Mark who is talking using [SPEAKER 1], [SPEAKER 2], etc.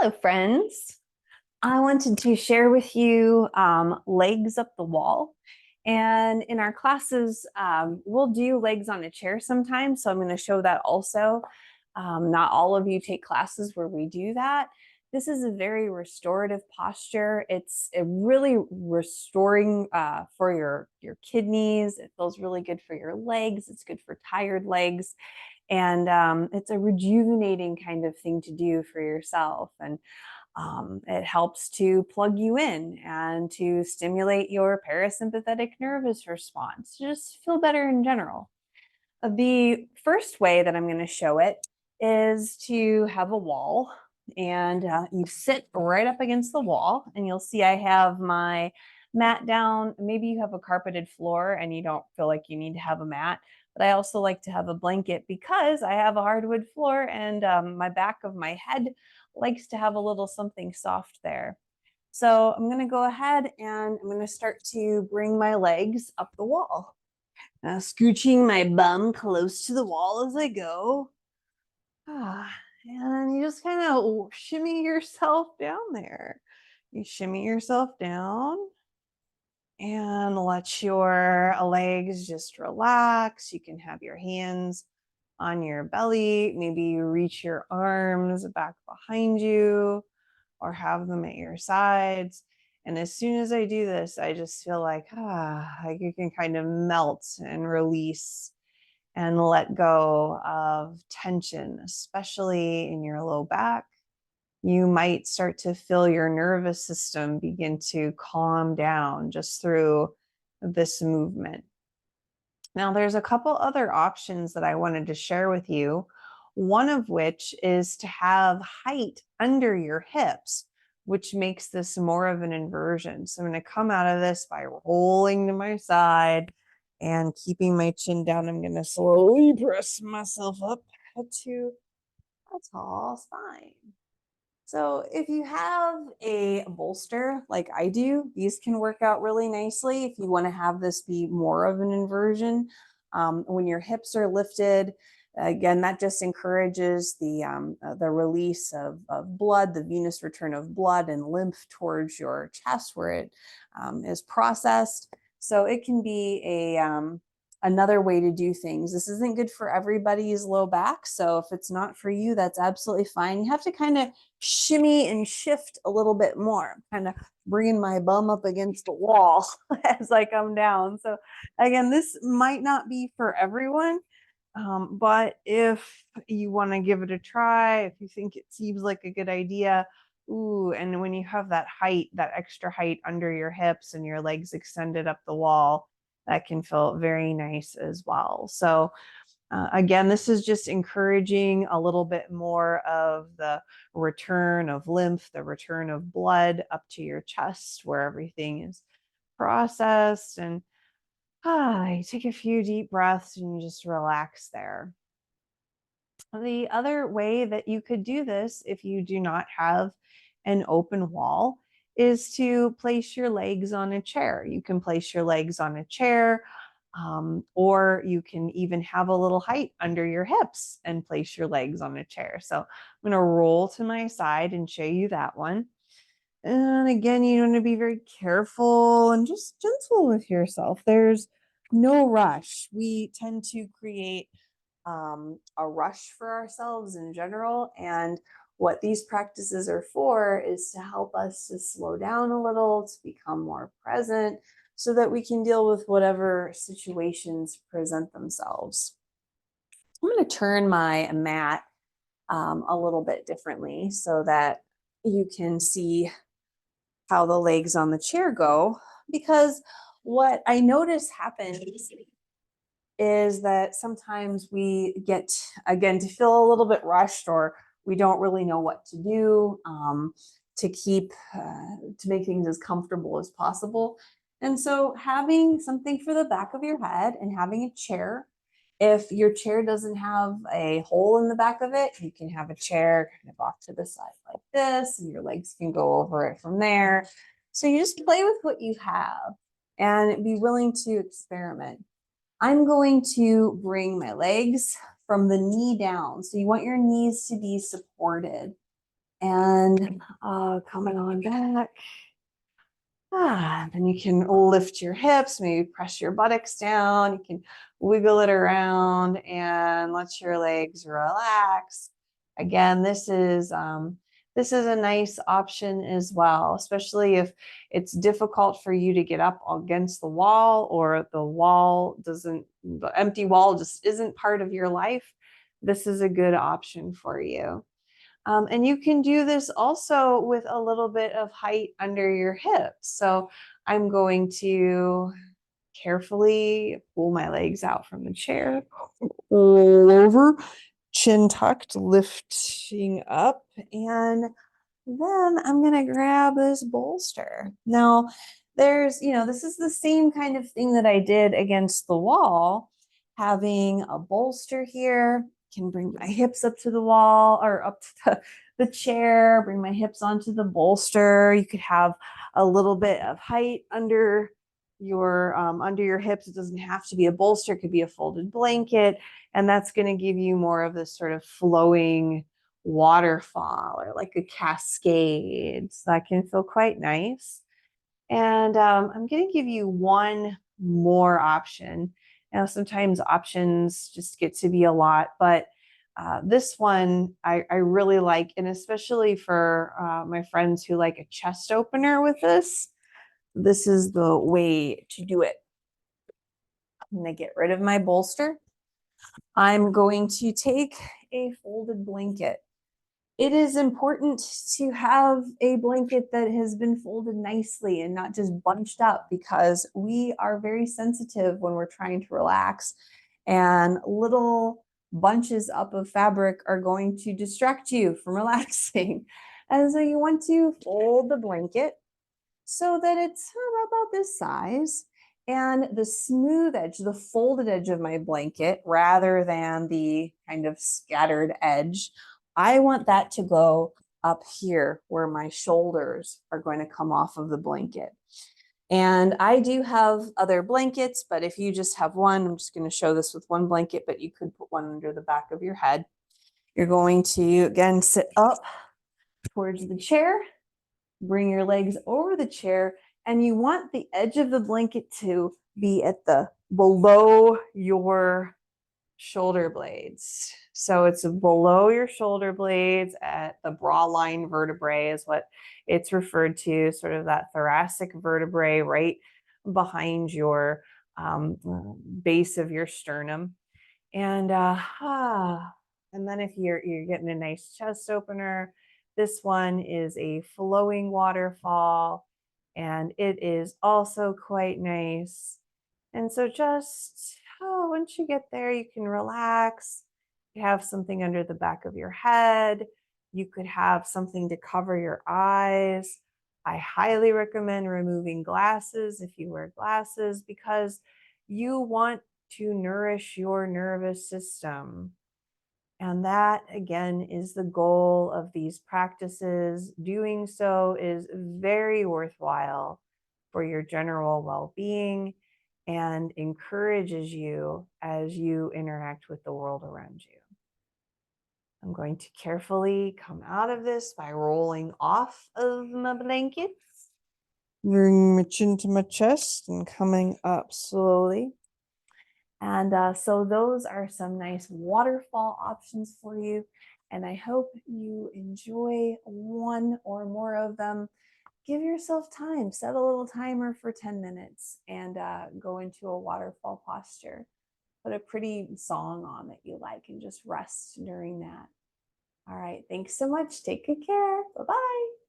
[SPEAKER 1] Hello, friends. I wanted to share with you legs up the wall. And in our classes, we'll do legs on a chair sometimes. So I'm going to show that also. Not all of you take classes where we do that. This is a very restorative posture. It's really restoring for your kidneys. It feels really good for your legs. It's good for tired legs. And it's a rejuvenating kind of thing to do for yourself. And it helps to plug you in and to stimulate your parasympathetic nervous response, just feel better in general. The first way that I'm going to show it is to have a wall, and you sit right up against the wall, and you'll see I have my mat down. Maybe you have a carpeted floor and you don't feel like you need to have a mat, but I also like to have a blanket because I have a hardwood floor, and my back of my head likes to have a little something soft there. So I'm going to go ahead and I'm going to start to bring my legs up the wall. Scooching my bum close to the wall as I go. And you just kind of shimmy yourself down there. You shimmy yourself down and let your legs just relax. You can have your hands on your belly. Maybe you reach your arms back behind you or have them at your sides. And as soon as I do this, I just feel like you can kind of melt and release and let go of tension, especially in your low back. You might start to feel your nervous system begin to calm down just through this movement. Now, there's a couple other options that I wanted to share with you, one of which is to have height under your hips, which makes this more of an inversion. So I'm going to come out of this by rolling to my side and keeping my chin down. I'm going to slowly press myself up to a tall spine. So if you have a bolster like I do, these can work out really nicely if you want to have this be more of an inversion. When your hips are lifted, again, that just encourages the release of blood, the venous return of blood and lymph towards your chest where it is processed. So it can be another way to do things. This isn't good for everybody's low back. So if it's not for you, that's absolutely fine. You have to kind of shimmy and shift a little bit more, kind of bringing my bum up against the wall as I come down. So again, this might not be for everyone, but if you want to give it a try, if you think it seems like a good idea, and when you have that height, that extra height under your hips and your legs extended up the wall, that can feel very nice as well. So again, this is just encouraging a little bit more of the return of lymph, the return of blood up to your chest where everything is processed. And you take a few deep breaths and you just relax there. The other way that you could do this if you do not have an open wall is to place your legs on a chair. You can place your legs on a chair, or you can even have a little height under your hips and place your legs on a chair. So I'm going to roll to my side and show you that one. And again, you want to be very careful and just gentle with yourself. There's no rush. We tend to create a rush for ourselves in general. And what these practices are for is to help us to slow down a little, to become more present, so that we can deal with whatever situations present themselves. I'm going to turn my mat a little bit differently so that you can see how the legs on the chair go, because what I notice happens is that sometimes we get, again, to feel a little bit rushed, or we don't really know what to do to make things as comfortable as possible. And so having something for the back of your head and having a chair, if your chair doesn't have a hole in the back of it, you can have a chair kind of off to the side like this, and your legs can go over it from there. So you just play with what you have and be willing to experiment. I'm going to bring my legs from the knee down. So you want your knees to be supported. And coming on back. Then you can lift your hips, maybe press your buttocks down. You can wiggle it around and let your legs relax. Again, this is a nice option as well, especially if it's difficult for you to get up against the wall, or the empty wall just isn't part of your life. This is a good option for you. And you can do this also with a little bit of height under your hips. So I'm going to carefully pull my legs out from the chair, roll over, chin tucked, lifting up, and then I'm going to grab this bolster. Now, this is the same kind of thing that I did against the wall. Having a bolster here, can bring my hips up to the wall, or up to the chair, bring my hips onto the bolster. You could have a little bit of height under your hips. It doesn't have to be a bolster, it could be a folded blanket, and that's going to give you more of this sort of flowing waterfall, or like a cascade. So that can feel quite nice. And I'm going to give you one more option. Now, sometimes options just get to be a lot, but this one I really like, and especially for my friends who like a chest opener with this is the way to do it. I'm going to get rid of my bolster. I'm going to take a folded blanket. It is important to have a blanket that has been folded nicely and not just bunched up, because we are very sensitive when we're trying to relax, and little bunches up of fabric are going to distract you from relaxing. And so you want to fold the blanket so that it's about this size, and the smooth edge, the folded edge of my blanket, rather than the kind of scattered edge, I want that to go up here where my shoulders are going to come off of the blanket. And I do have other blankets, but if you just have one, I'm just going to show this with one blanket, but you could put one under the back of your head. You're going to, again, sit up towards the chair, bring your legs over the chair, and you want the edge of the blanket to be at the below your shoulder blades. So it's below your shoulder blades at the bra line vertebrae is what it's referred to, sort of that thoracic vertebrae right behind your base of your sternum. And and then if you're getting a nice chest opener, this one is a flowing waterfall, and it is also quite nice. And so just once you get there, you can relax. You have something under the back of your head. You could have something to cover your eyes. I highly recommend removing glasses if you wear glasses, because you want to nourish your nervous system. And that, again, is the goal of these practices. Doing so is very worthwhile for your general well-being and encourages you as you interact with the world around you. I'm going to carefully come out of this by rolling off of my blankets, bringing my chin to my chest and coming up slowly. And so those are some nice waterfall options for you. And I hope you enjoy one or more of them. Give yourself time, set a little timer for 10 minutes and go into a waterfall posture. Put a pretty song on that you like and just rest during that. All right, thanks so much. Take good care. Bye-bye.